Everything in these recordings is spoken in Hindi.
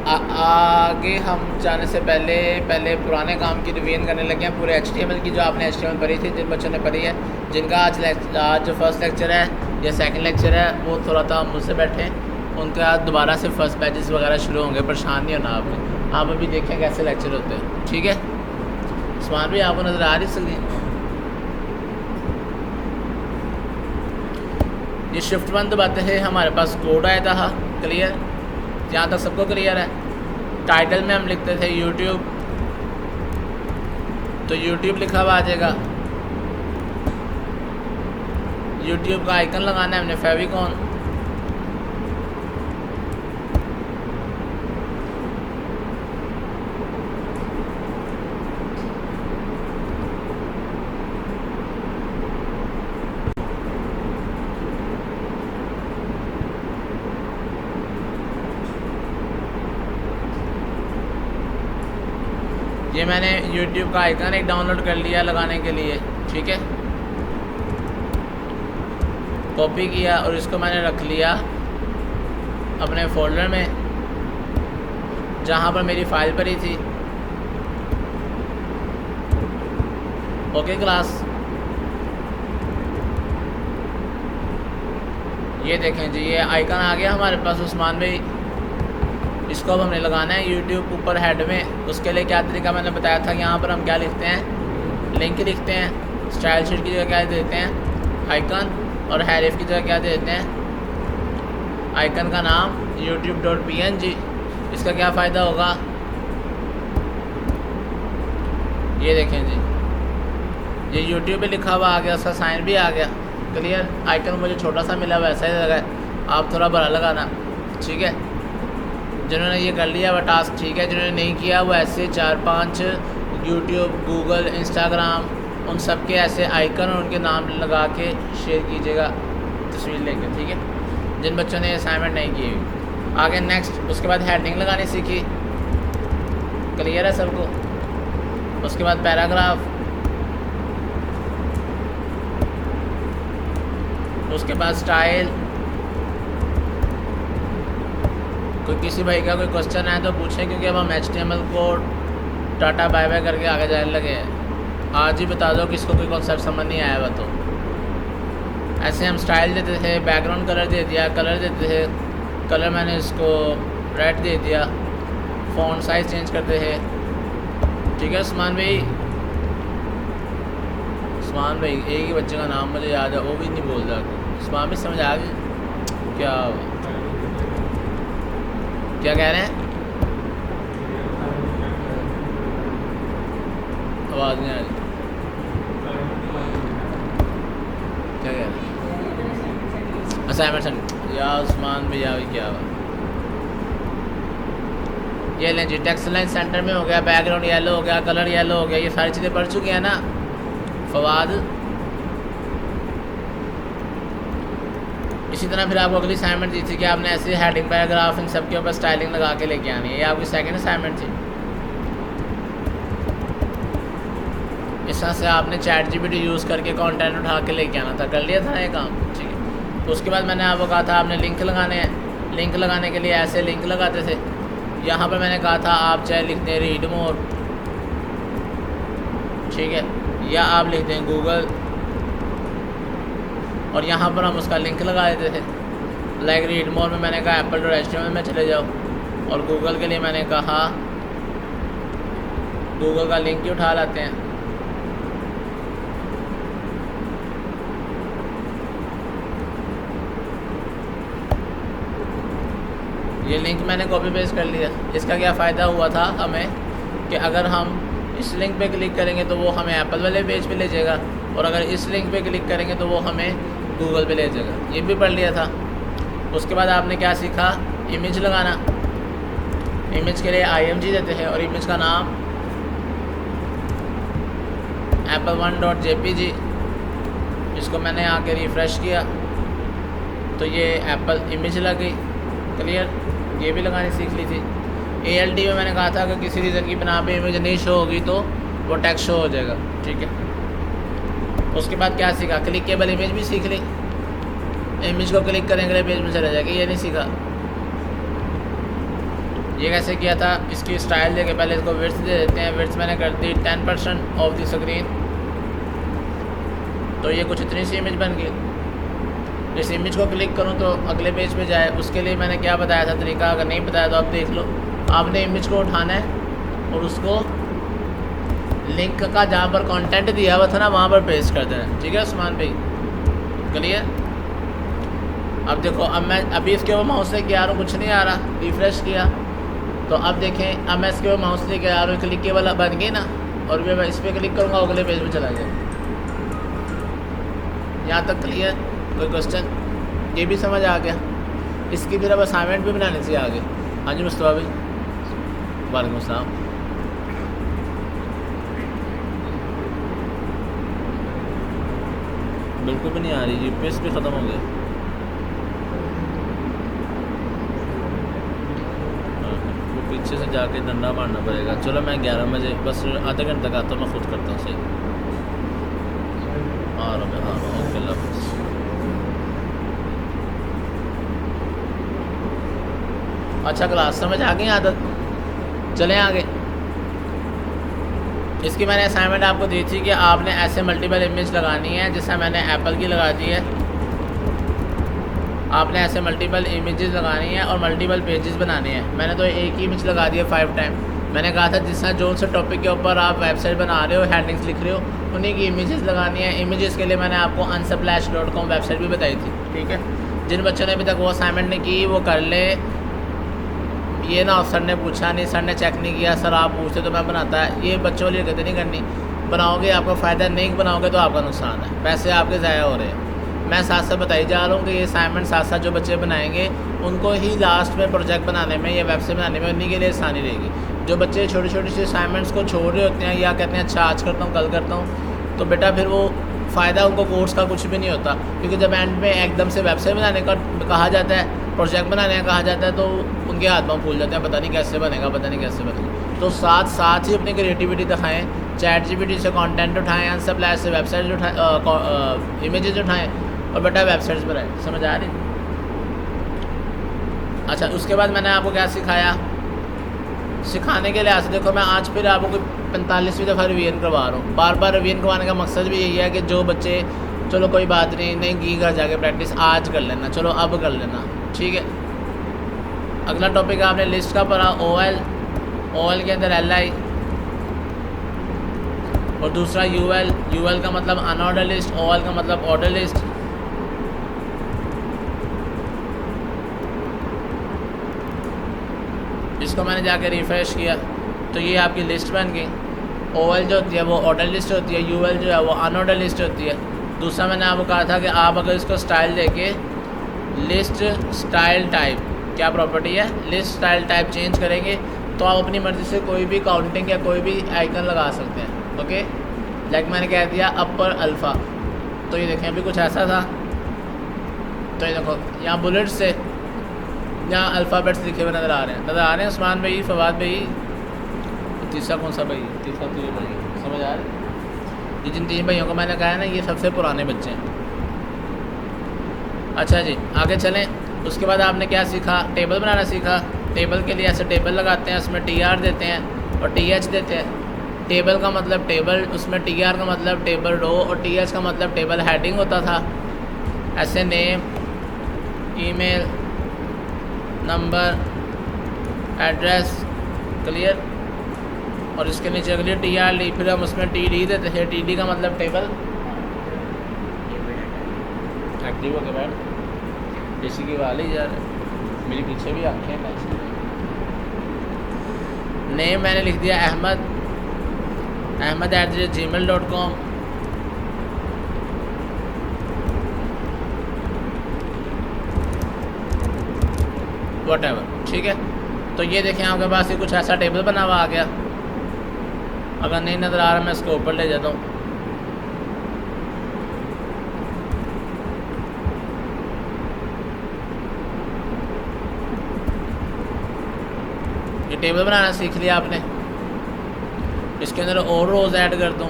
आगे हम जाने से पहले पुराने काम की रिवीजन करने लगे हैं, पूरे HTML की जो आपने HTML पढ़ी थी, जिन बच्चों ने पढ़ी है, जिनका आज जो फर्स्ट लेक्चर है या सेकंड लेक्चर है वो थोड़ा सा मुझसे बैठे, उनका आज दोबारा से फर्स्ट बैचेस वगैरह शुरू होंगे। परेशान नहीं होना आपने, आप अभी देखें कैसे लेक्चर होते हैं, ठीक है। उस्मान भी आपको नज़र आ रही सकती। ये शिफ्ट 1 दबाते हैं, हमारे पास कोड आया था। क्लियर, यहाँ तक सबको क्लियर है। टाइटल में हम लिखते थे यूट्यूब, तो यूट्यूब लिखा हुआ आ जाएगा। यूट्यूब का आइकन लगाना है हमने फेविकॉन। ये मैंने YouTube का आइकन एक डाउनलोड कर लिया लगाने के लिए, ठीक है। कॉपी किया और इसको मैंने रख लिया अपने फोल्डर में जहाँ पर मेरी फ़ाइल पड़ी थी। ओके क्लास, ये देखें जी, ये आइकन आ गया हमारे पास उस्मान भाई। इसको अब हमने लगाना है यूट्यूब ऊपर हेड में। उसके लिए क्या तरीका मैंने बताया था, यहाँ पर हम क्या लिखते हैं, लिंक लिखते हैं। स्टाइल शीट की जगह क्या देते हैं, आइकन, और हैरिफ की जगह क्या देते हैं, आइकन का नाम youtube.png। इसका क्या फ़ायदा होगा, ये देखें जी, ये YouTube पे लिखा हुआ आ गया, उसका साइन भी आ गया। क्लियर, आइकन मुझे छोटा सा मिला हुआ ऐसा ही लगा है, आप थोड़ा बड़ा लगाना, ठीक है। जिन्होंने ये कर लिया वह टास्क ठीक है, जिन्होंने नहीं किया वो ऐसे 4-5 यूट्यूब, गूगल, इंस्टाग्राम, उन सब के ऐसे आइकन और उनके नाम लगा के शेयर कीजिएगा तस्वीर लेकर, ठीक है, जिन बच्चों ने असाइनमेंट नहीं की हुई। आगे नेक्स्ट, उसके बाद हेडिंग लगानी सीखी। क्लियर है सबको। उसके बाद पैराग्राफ, उसके बाद स्टाइल। कोई किसी भाई का कोई क्वेश्चन है तो पूछें, क्योंकि अब हम HTML को टाटा बाय बाय करके आगे जाने लगे हैं। आज ही बता दो किसको कोई कॉन्सेप्ट समझ नहीं आया हुआ तो। ऐसे हम स्टाइल देते थे, बैकग्राउंड कलर दे दिया, कलर देते थे, कलर मैंने इसको रेड दे दिया, फ़ॉन्ट साइज़ चेंज करते थे, ठीक है। उस्मान भाई, उस्मान भाई एक ही बच्चे का नाम मुझे याद है, वो भी नहीं बोलता। उस्मान भाई समझ आ गई क्या, क्या कह रहे हैं, आवाज़ नहीं आ रही, क्या कह रहे हैं, असाइनमेंट या उस्मान भैया क्या हुआ। ये लें जी, टेक्स्ट लाइन सेंटर में हो गया, बैकग्राउंड येलो हो गया, कलर येलो हो गया, ये सारी चीज़ें पढ़ चुकी हैं ना फवाद। इसी तरह फिर आपको अगली असाइनमेंट दी थी कि आपने ऐसे हेडिंग, पैराग्राफ, इन सब के ऊपर स्टाइलिंग लगा के लेके आनी है। ये आपकी सेकंड असाइनमेंट थी। इस तरह से आपने ChatGPT यूज़ करके कंटेंट उठा के लेके आना था। कर लिया था ये काम, ठीक है। उसके बाद मैंने आपको कहा था आपने लिंक लगाने हैं। लिंक लगाने के लिए ऐसे लिंक लगाते थे। यहाँ पर मैंने कहा था आप चाहे लिखते हैं रीड मोर, ठीक है, या आप लिखते हैं गूगल, और यहाँ पर हम उसका लिंक लगा देते थे। लाइक रीड मोर में मैंने कहा apple.html में चले जाओ, और गूगल के लिए मैंने कहा गूगल का लिंक ही उठा लाते हैं। ये लिंक मैंने कॉपी पेस्ट कर लिया। इसका क्या फ़ायदा हुआ था हमें कि अगर हम इस लिंक पे क्लिक करेंगे तो वो हमें एप्पल वाले पेज पे ले जाएगा, और अगर इस लिंक पे क्लिक करेंगे तो वो हमें गूगल पे ले जाएगा। ये भी पढ़ लिया था। उसके बाद आपने क्या सीखा, इमेज लगाना। इमेज के लिए img देते हैं, और इमेज का नाम apple1.jpg। इसको मैंने आके रिफ़्रेश किया तो ये एप्पल इमेज लग गई। क्लियर, ये भी लगानी सीख ली थी। ALT में मैंने कहा था कि किसी रीज़न की बिना पे इमेज नहीं शो होगी तो वो टेक्स्ट शो हो जाएगा, ठीक है। उसके बाद क्या सीखा, क्लिकेबल इमेज भी सीख ली। इमेज को क्लिक करेंगे पेज में चला जाएगा, ये नहीं सीखा। ये कैसे किया था, इसकी स्टाइल देके पहले इसको विड्थ दे देते हैं। विड्थ मैंने कर दी 10% ऑफ द स्क्रीन। तो ये कुछ इतनी सी इमेज बन गई। इस इमेज को क्लिक करूँ तो अगले पेज पे जाए, उसके लिए मैंने क्या बताया था तरीका, अगर नहीं बताया तो आप देख लो। आपने इमेज को उठाना है और उसको लिंक का जहाँ पर कंटेंट दिया हुआ था ना वहाँ पर पेस्ट कर देना है। ठीक है उस्मान भाई, क्लियर। अब देखो, अब मैं अभी इसके ऊपर माउस लेके आ रहा हूँ, कुछ नहीं आ रहा। रिफ्रेश किया तो अब देखें, अब मैं इसके ऊपर माउस लेके आ रहा हूँ, क्लिक के वाला बन गई ना, और मैं इस पर क्लिक करूँगा अगले पेज पे चला जाए। यहाँ तक क्लियर, कोई क्वेश्चन? ये भी समझ आ गया। इसकी फिर अब असाइनमेंट भी बनाने से आगे। हाँ जी मुस्तफा भाई, वालेकुम अस्सलाम। बिल्कुल भी नहीं आ रही, जीपीएस भी ख़त्म हो गया। वो पीछे से जाके डंडा मारना पड़ेगा। चलो मैं 11 बजे बस आधे घंटे तक आता हूँ, मैं खुद करता हूँ। सही आ रहा मैं, हाँ ओके, अल्लाह हाफ़िज़। अच्छा क्लास समझ आ गई आदत। चलें आगे। इसकी मैंने असाइनमेंट आपको दी थी कि आपने ऐसे मल्टीपल इमेज लगानी है, जैसा मैंने एप्पल की लगा दी है। आपने ऐसे मल्टीपल इमेजेस लगानी है और मल्टीपल पेजेस बनाने हैं। मैंने तो एक ही इमेज लगा दी है 5 टाइम। मैंने कहा था जिस तरह जो से टॉपिक के ऊपर आप वेबसाइट बना रहे हो, हेडिंग्स लिख रहे हो, उन्हीं की इमेजेस लगानी है। इमेजेस के लिए मैंने आपको unsplash.com वेबसाइट भी बताई थी। ठीक है, जिन बच्चों ने अभी तक वो असाइनमेंट नहीं की वो कर ले। ये ना सर ने पूछा नहीं, सर ने चेक नहीं किया, सर आप पूछते तो मैं बनाता है, ये बच्चों वाली हरकतें नहीं करनी। बनाओगे आपका फ़ायदा, नहीं बनाओगे तो आपका नुकसान है, पैसे आपके ज़ाया हो रहे हैं। मैं साथ साथ बताई जा रहा हूँ कि ये असाइनमेंट साथ साथ जो बच्चे बनाएंगे उनको ही लास्ट में प्रोजेक्ट बनाने में या वेबसाइट बनाने में उन्हीं के लिए आसानी रहेगी। जो बच्चे छोटी छोटी सी असाइनमेंट्स को छोड़ रहे होते हैं या कहते हैं अच्छा आज करता हूँ कल करता हूँ, तो बेटा फिर वो फ़ायदा उनको कोर्स का कुछ भी नहीं होता। क्योंकि जब एंड में एकदम से वेबसाइट बनाने का कहा जाता है, प्रोजेक्ट बनाने का कहा जाता है, तो उनके हाथ में फूल जाते हैं, पता नहीं कैसे बनेगा, पता नहीं कैसे बनेगा। तो साथ साथ ही अपनी क्रिएटिविटी दिखाएँ, ChatGPT से कंटेंट उठाएँ, unsplash से वेबसाइट उठाएँ, इमेजेस उठाएँ और बेटा वेबसाइट्स बनाएँ। समझ आ रही? अच्छा, उसके बाद मैंने आपको क्या सिखाया, सिखाने के लिहाज से देखो मैं आज फिर आपको 45वीं दफ़ा रिवीजन करवा रहा हूँ। बार बार रिवीजन करवाने का मकसद भी यही है कि जो बच्चे चलो कोई बात नहीं की घर जाके प्रैक्टिस आज कर लेना, चलो अब कर लेना। ठीक है, अगला टॉपिक आपने लिस्ट का पढ़ा, OL के अंदर LI और दूसरा UL का मतलब अनऑर्डर लिस्ट, OL का मतलब ऑर्डर लिस्ट। इसको मैंने जाके रिफ़्रेश किया तो ये आपकी लिस्ट बन गई। OL जो होती है वो ऑर्डर लिस्ट होती है, UL जो है वो अनऑर्डर लिस्ट होती है। दूसरा मैंने आपको कहा था कि आप अगर इसको स्टाइल देके लिस्ट स्टाइल टाइप, क्या प्रॉपर्टी है, लिस्ट स्टाइल टाइप चेंज करेंगे तो आप अपनी मर्ज़ी से कोई भी काउंटिंग या कोई भी आइकन लगा सकते हैं। ओके, लाइक मैंने कह दिया अपर अल्फ़ा, तो ये देखें अभी कुछ ऐसा था। तो ये देखो यहाँ बुलेट से यहाँ अल्फ़ाबेट्स लिखे हुए नज़र आ रहे हैं उस्मान भाई, फवाद भाई। तीसरा कौन सा भाई? तीसरा तो ये भाई, समझ आ रहा है? ये जिन 3 भाइयों को मैंने कहा है ना, ये सबसे पुराने बच्चे हैं। अच्छा जी, आगे चलें। उसके बाद आपने क्या सीखा, टेबल बनाना सीखा। टेबल के लिए ऐसे टेबल लगाते हैं, उसमें TR देते हैं और TH देते हैं। टेबल का मतलब टेबल, उसमें TR का मतलब टेबल रो और TH का मतलब टेबल हेडिंग होता था। ऐसे name, email, number, address, clear. और इसके नीचे अगली TR, फिर हम उसमें TD देते थे। TD का मतलब टेबल। एक्टिव हो के बैठ, इसी की वाली यार, मेरी पीछे भी आंखें हैं। नेम मैंने लिख दिया ahmed@gmail.com। व्हाटएवर, ठीक है। तो ये देखें आपके पास ये कुछ ऐसा टेबल बना हुआ आ गया। अगर नहीं नज़र आ रहा मैं इसको ऊपर ले जाता हूँ। ये टेबल बनाना सीख लिया आपने। इसके अंदर और रोज़ ऐड कर दूँ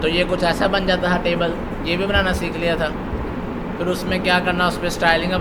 तो ये कुछ ऐसा बन जाता था टेबल। ये भी बनाना सीख लिया था। फिर उसमें क्या करना, उस पर स्टाइलिंग